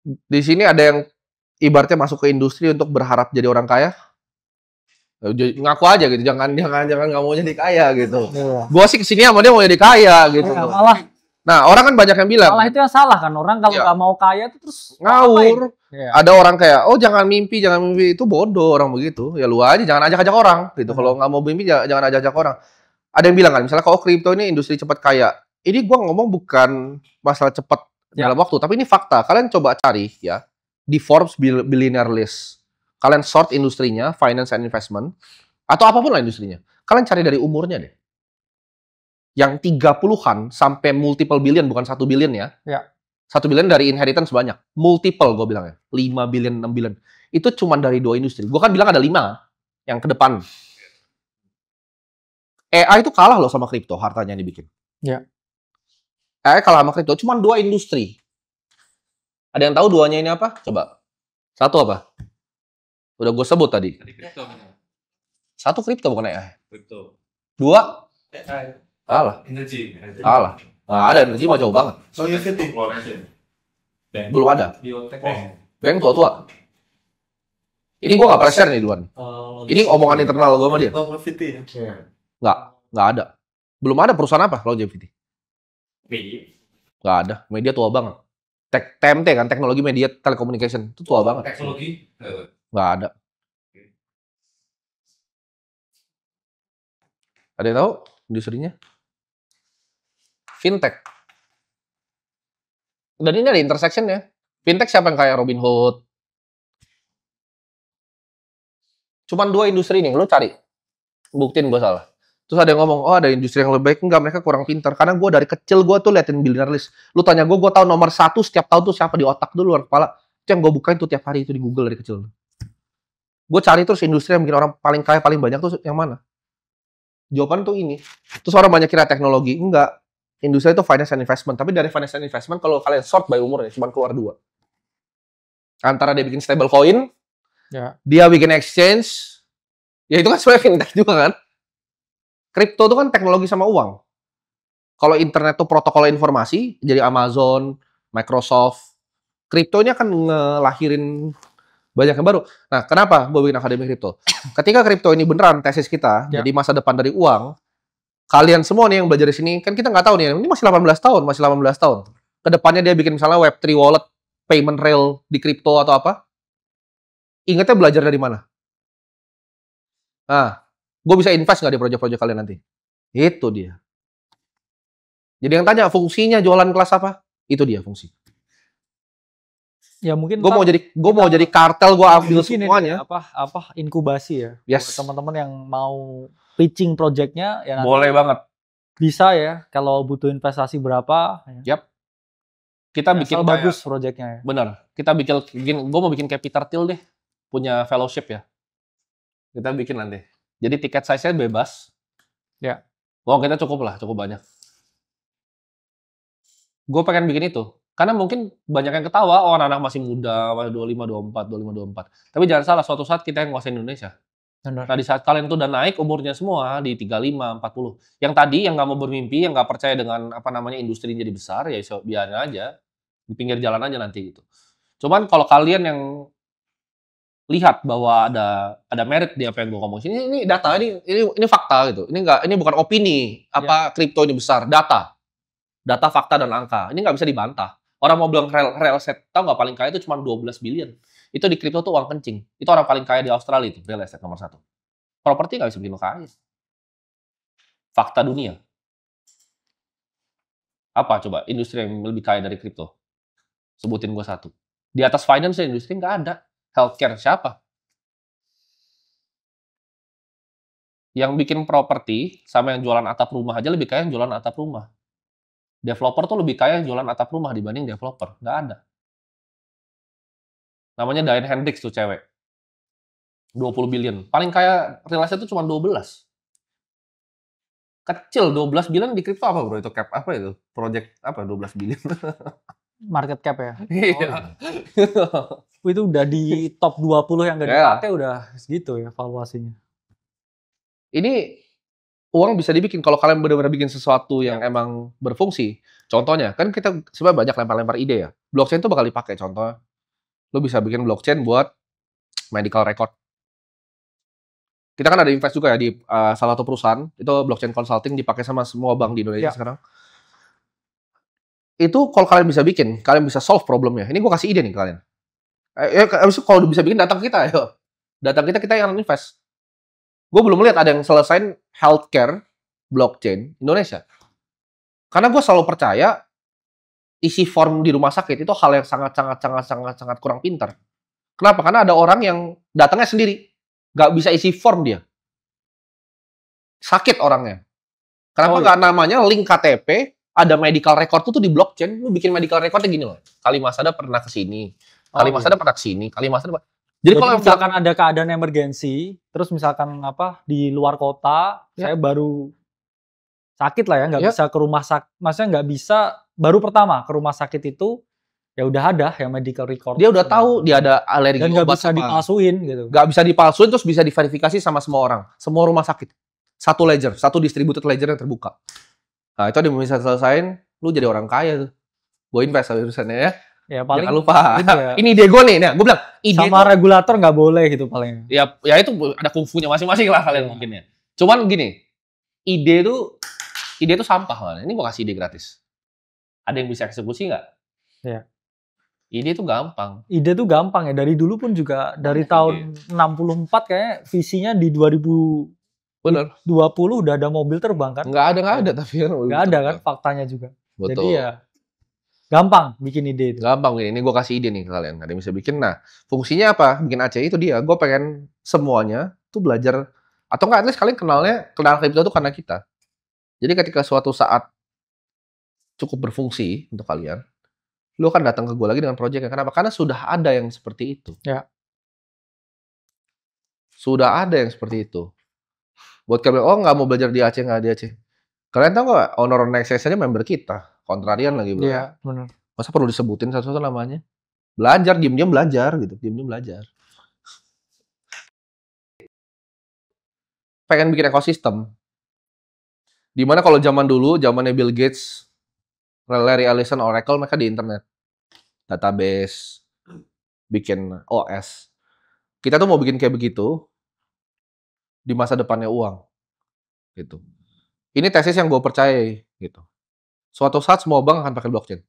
Di sini ada yang ibaratnya masuk ke industri untuk berharap jadi orang kaya. Ngaku aja gitu, jangan nggak mau jadi kaya gitu. Iya. Gua sih kesini sama dia mau jadi kaya gitu. Ya, malah Nah, orang kan banyak yang bilang. Malah itu yang salah kan, orang kalau nggak mau kaya itu terus ngawur. Ya. Ada orang kayak, oh jangan mimpi, itu bodoh orang begitu. Ya lu aja, jangan ajak-ajak orang gitu. Kalau nggak mau mimpi, jangan ajak-ajak orang. Ada yang bilang kan, misalnya kalau kripto ini industri cepat kaya. Ini gua ngomong bukan masalah cepat dalam waktu, tapi ini fakta. Kalian coba cari ya di Forbes Billionaire List. Kalian sort industrinya, finance and investment, atau apapun lah industrinya. Kalian cari dari umurnya deh. Yang 30-an sampai multiple billion, bukan 1 billion ya. Ya. 1 billion dari inheritance banyak. Multiple gue bilang ya. 5 billion, 6 billion. Itu cuma dari 2 industri. Gue kan bilang ada 5 yang ke depan. AI itu kalah loh sama kripto, hartanya yang dibikin. Ya. AI kalah sama kripto, cuma 2 industri. Ada yang tahu duanya ini apa? Coba. Satu apa? Udah gue sebut tadi. Satu kripto bukan AI. Kripto. 2 AI. Kalah. Energi. Kalah. Nah, ada energi mah jauh banget. Belum ada. Bank tua-tua. Ini gue gak pernah share nih duluan. Ini omongan internal gue sama dia. Nggak ada. Belum ada perusahaan apa Longevity? Nggak ada. Media tua banget. TMT kan, teknologi media telecommunication. Itu tua banget. Teknologi? Nggak ada. Ada yang tahu industrinya? Fintech. Dan ini ada intersection ya. Fintech siapa yang kayak Robinhood? Cuman 2 industri ini, lo cari. Buktiin gue salah. Terus ada yang ngomong, oh ada industri yang lebih baik. Enggak, mereka kurang pintar. Karena gue dari kecil gue tuh liatin Billionaire List. Lu tanya gue tahu nomor 1 setiap tahun tuh siapa di otak dulu, luar kepala. Itu yang gue bukain tuh tiap hari itu di Google dari kecil. Gue cari terus industri yang bikin orang paling kaya, paling banyak tuh yang mana? Jawaban tuh ini. Terus orang banyak kira teknologi. Enggak. Industri itu finance and investment. Tapi dari finance and investment, kalau kalian sort by umurnya, cuma keluar 2. Antara dia bikin stable coin, ya. Dia bikin exchange, ya itu kan sebenarnya fintech juga kan. Kripto itu kan teknologi sama uang. Kalau internet itu protokol informasi, jadi Amazon, Microsoft, kripto ini akan ngelahirin banyak yang baru. Nah, kenapa gue bikin Akademi Kripto? Ketika kripto ini beneran tesis kita, jadi masa depan dari uang, kalian semua nih yang belajar di sini, kan kita nggak tahu nih, ini masih 18 tahun. Kedepannya dia bikin misalnya Web3 wallet, payment rail di kripto atau apa. Ingatnya belajar dari mana? Nah, gue bisa invest nggak di proyek-proyek kalian nanti? Itu dia. Jadi yang tanya, fungsinya jualan kelas apa? Itu dia fungsi. Ya mungkin gue mau jadi kartel, gue ambil semuanya. Apa inkubasi ya? Yes. Teman-teman yang mau pitching projectnya ya boleh banget. Bisa ya kalau butuh investasi berapa. Yap. Kita bikin bagus projectnya. Ya. Benar. Kita gue mau bikin kayak Peter Thiel deh, punya fellowship ya. Kita bikin nanti. Jadi tiket size-nya bebas. Ya. Kita cukup banyak. Gue pengen bikin itu. Karena mungkin banyak yang ketawa, oh anak-anak masih muda, masih 25, 24. Tapi jangan salah, suatu saat kita yang nguasain Indonesia. Benar. Nah, di saat kalian tuh udah naik umurnya semua di 35, 40. Yang tadi yang nggak mau bermimpi, yang nggak percaya dengan industri jadi besar, ya biarin aja. Di pinggir jalan aja nanti gitu. Cuman kalau kalian yang lihat bahwa ada merit di apa yang gue ngomong ini data, ini fakta gitu. Ini bukan opini kripto ini besar, data, fakta dan angka. Ini nggak bisa dibantah. Orang mau bilang real estate, tau nggak paling kaya itu cuma 12 billion. Itu di kripto tuh uang kencing. Itu orang paling kaya di Australia itu, real estate nomor 1. Properti nggak bisa bikin lo kaya. Fakta dunia. Apa coba industri yang lebih kaya dari kripto? Sebutin gue 1. Di atas finance industri nggak ada. Healthcare siapa? Yang bikin properti sama yang jualan atap rumah aja lebih kaya yang jualan atap rumah. Developer tuh lebih kaya yang jualan atap rumah dibanding developer. Nggak ada. Namanya Diane Hendricks tuh cewek. 20 billion. Paling kaya real estate itu cuma 12. Kecil, 12 billion di kripto apa bro? Itu cap apa itu? Project apa 12 billion? Market cap ya? Iya. Itu udah di top 20 yang nggak dipakai udah segitu ya valuasinya. Ini uang bisa dibikin kalau kalian benar-benar bikin sesuatu yang emang berfungsi. Contohnya, kan kita sebenarnya banyak lempar-lempar ide ya. Blockchain itu bakal dipakai contohnya. Lu bisa bikin blockchain buat medical record. Kita kan ada invest juga ya di salah satu perusahaan, itu blockchain consulting dipakai sama semua bank di Indonesia sekarang. Itu kalau kalian bisa bikin, kalian bisa solve problemnya. Ini gue kasih ide nih ke kalian. Abis itu kalau bisa bikin, datang ke kita, ayo. Datang kita yang invest. Gue belum lihat ada yang selesain healthcare blockchain Indonesia. Karena gue selalu percaya isi form di rumah sakit itu hal yang sangat kurang pintar. Kenapa? Karena ada orang yang datangnya sendiri, nggak bisa isi form dia. Sakit orangnya. Kenapa nggak namanya link KTP, ada medical record itu di blockchain, lu bikin medical recordnya gini loh. Kali Masada pernah ke sini, Kali Masada pernah ke sini, Kali Masada. Jadi kalau misalkan ada keadaan emergensi, terus misalkan di luar kota, saya baru sakit lah ya, nggak bisa ke rumah sakit, maksudnya nggak bisa, baru pertama ke rumah sakit itu, ya udah ada ya medical record. Dia udah tahu dia ada alergi dan nggak bisa dipalsuin gitu. Nggak bisa dipalsuin, terus bisa diverifikasi sama semua orang, semua rumah sakit. Satu ledger, satu distributed ledger yang terbuka. Nah itu dia bisa selesain, lu jadi orang kaya tuh. Gue invest urusannya ya. Ya paling jangan lupa. Ini ide gue nih. Nah, gue bilang ide sama regulator nggak boleh gitu paling. Ya itu ada kungfunya masing-masing lah kalian mungkin ya. Cuman gini, ide itu sampah lah. Ini gue kasih ide gratis. Ada yang bisa eksekusi nggak? Ya. Ide itu gampang. Ide itu gampang ya. Dari dulu pun juga dari tahun 64 kayaknya visinya di 2020 udah ada mobil terbang kan? Nggak ada tapi nggak ada kan faktanya juga. Betul. Jadi ya gampang bikin ide itu. Gampang ini gue kasih ide nih ke kalian. Ada yang bisa bikin. Nah, fungsinya apa? Bikin ACI itu dia. Gue pengen semuanya tuh belajar. Atau nggak, at least kalian kenal kripto itu karena kita. Jadi ketika suatu saat cukup berfungsi untuk kalian, lu akan datang ke gue lagi dengan proyeknya. Kenapa? Karena sudah ada yang seperti itu. Ya. Sudah ada yang seperti itu. Buat kalian, nggak mau belajar di Aceh, nggak di Aceh. Kalian tahu nggak, owner Nexus aja member kita. Kontrarian lagi bro. Iya, benar. Masa perlu disebutin satu-satu namanya? Belajar, diam-diam belajar gitu. Diam-diam belajar. Pengen bikin ekosistem. Dimana kalau zaman dulu, zamannya Bill Gates, Larry Ellison, Oracle, mereka di internet. Database, bikin OS. Kita tuh mau bikin kayak begitu, di masa depannya uang. Gitu. Ini tesis yang gue percaya gitu. Suatu saat semua bank akan pakai blockchain.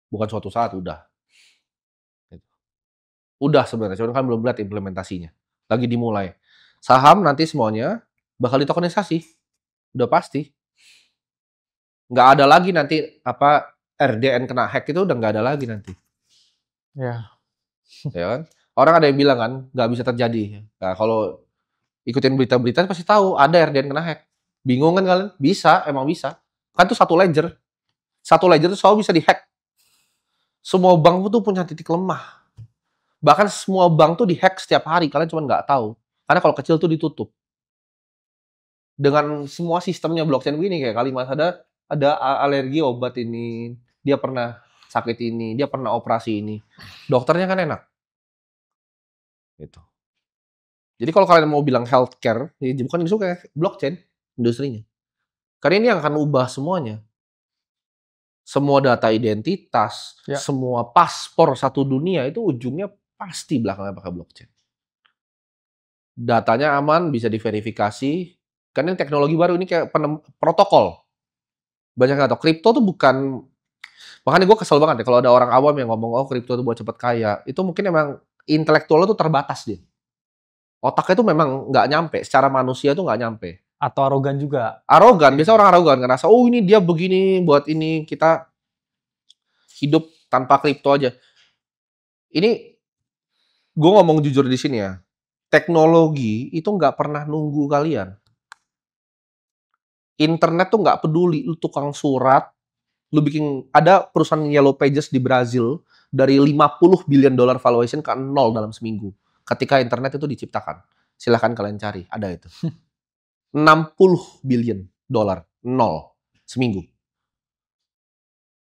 Bukan suatu saat, udah. Gitu. Udah sebenarnya, cuma kan belum lihat implementasinya. Lagi dimulai. Saham nanti semuanya bakal ditokenisasi. Udah pasti. Nggak ada lagi nanti RDN kena hack itu udah nggak ada lagi nanti. Ya. Ya kan? Orang ada yang bilang kan, nggak bisa terjadi. Nah, kalau ikutin berita-berita pasti tahu ada RDN kena hack. Bingung kan kalian? Bisa, emang bisa. Kan itu satu ledger. Satu ledger itu selalu bisa dihack. Semua bank tuh punya titik lemah. Bahkan semua bank tuh dihack setiap hari. Kalian cuma nggak tahu. Karena kalau kecil tuh ditutup. Dengan semua sistemnya blockchain begini, kayak Kalimas ada alergi obat ini. Dia pernah sakit ini. Dia pernah operasi ini. Dokternya kan enak. Gitu. Jadi kalau kalian mau bilang healthcare, ya bukan disuka blockchain industrinya. Karena ini yang akan ubah semuanya. Semua data identitas, semua paspor satu dunia itu ujungnya pasti belakangnya pakai blockchain. Datanya aman, bisa diverifikasi. Karena ini teknologi baru, ini kayak protokol. Banyak yang tahu, kripto tuh bukan, makanya gue kesel banget ya kalau ada orang awam yang ngomong, kripto tuh buat cepet kaya. Itu mungkin emang intelektualnya tuh terbatas dia. Otaknya tuh memang nggak nyampe, secara manusia tuh nggak nyampe. Atau arogan juga. Arogan, biasa orang arogan ngerasa, ini dia begini, buat ini, kita hidup tanpa kripto aja. Ini, gue ngomong jujur di sini ya, teknologi itu nggak pernah nunggu kalian. Internet tuh nggak peduli, lu tukang surat, lu bikin, ada perusahaan Yellow Pages di Brazil, dari $50 billion valuation ke 0 dalam seminggu. Ketika internet itu diciptakan. Silahkan kalian cari, ada itu. $60 billion, 0, seminggu.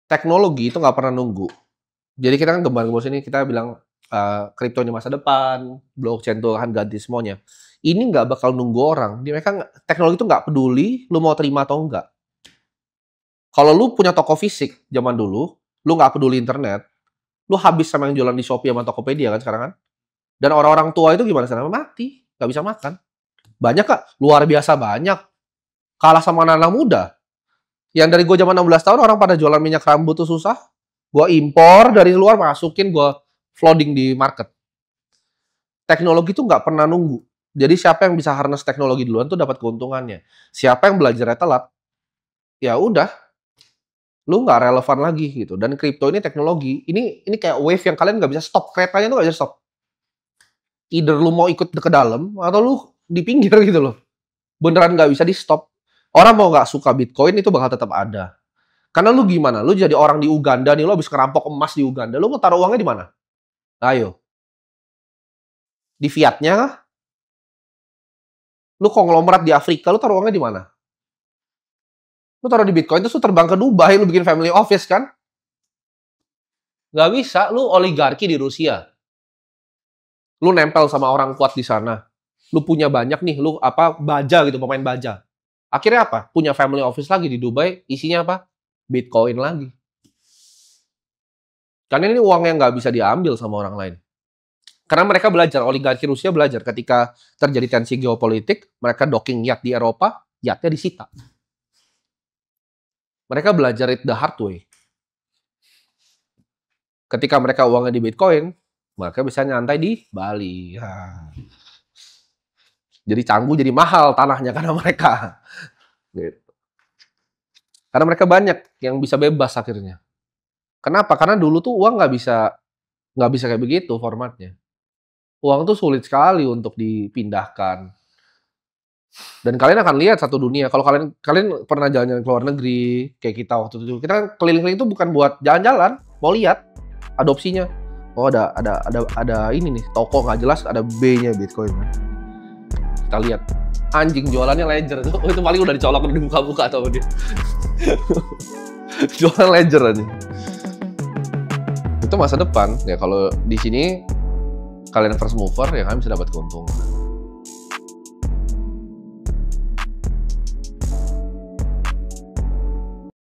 Teknologi itu nggak pernah nunggu. Jadi kita kan gembar-gembar sini, kita bilang kripto ini masa depan, blockchain itu akan ganti semuanya. Ini nggak bakal nunggu orang. Mereka teknologi itu nggak peduli, lu mau terima atau enggak. Kalau lu punya toko fisik zaman dulu, lu nggak peduli internet, Lu habis sama yang jualan di Shopee sama Tokopedia kan sekarang kan. Dan orang-orang tua itu gimana sekarang? Mati, nggak bisa makan. Banyak Kak, luar biasa banyak. Kalah sama anak-anak muda. Yang dari gue zaman 16 tahun orang pada jualan minyak rambut tuh susah. Gue impor dari luar, masukin, gue flooding di market. Teknologi tuh nggak pernah nunggu. Jadi siapa yang bisa harness teknologi duluan tuh dapat keuntungannya. Siapa yang belajarnya telat, ya udah, lu nggak relevan lagi gitu. Dan kripto ini teknologi, ini kayak wave yang kalian nggak bisa stop, keretanya tuh nggak bisa stop. Either lu mau ikut ke dalam atau lu di pinggir gitu loh. Beneran nggak bisa di stop. Orang mau nggak suka Bitcoin itu bakal tetap ada. Karena lu gimana? Lu jadi orang di Uganda nih, lu habis ngerampok emas di Uganda, lu mau taruh uangnya di mana? Ayo. Di fiatnya kah? Lu konglomerat di Afrika, lu taruh uangnya di mana? Lu taruh di Bitcoin, terus lu terbang ke Dubai, lu bikin family office kan? Nggak bisa, lu oligarki di Rusia. Lu nempel sama orang kuat di sana. Lu punya banyak nih, lu baja gitu, pemain baja. Akhirnya apa? Punya family office lagi di Dubai, isinya apa? Bitcoin lagi. Karena ini uang yang nggak bisa diambil sama orang lain. Karena mereka belajar, oligarki Rusia belajar ketika terjadi tensi geopolitik, mereka docking yacht di Eropa, yachtnya disita. Mereka belajar it the hard way. Ketika mereka uangnya di Bitcoin, mereka bisa nyantai di Bali. Jadi Canggu jadi mahal tanahnya karena mereka. Gitu. Karena mereka banyak yang bisa bebas akhirnya. Kenapa? Karena dulu tuh uang nggak bisa kayak begitu formatnya. Uang tuh sulit sekali untuk dipindahkan. Dan kalian akan lihat satu dunia. Kalau kalian pernah jalan-jalan ke luar negeri kayak kita waktu itu, kita kan keliling-keliling itu bukan buat jalan-jalan, mau lihat adopsinya. Oh ada ini nih toko nggak jelas, ada B-nya Bitcoin. Kita lihat anjing jualannya Ledger tuh, itu paling udah dicolok udah dibuka-buka atau dia. Jualan Ledger aja. Itu masa depan ya, kalau di sini kalian first mover ya kalian bisa dapat keuntungan.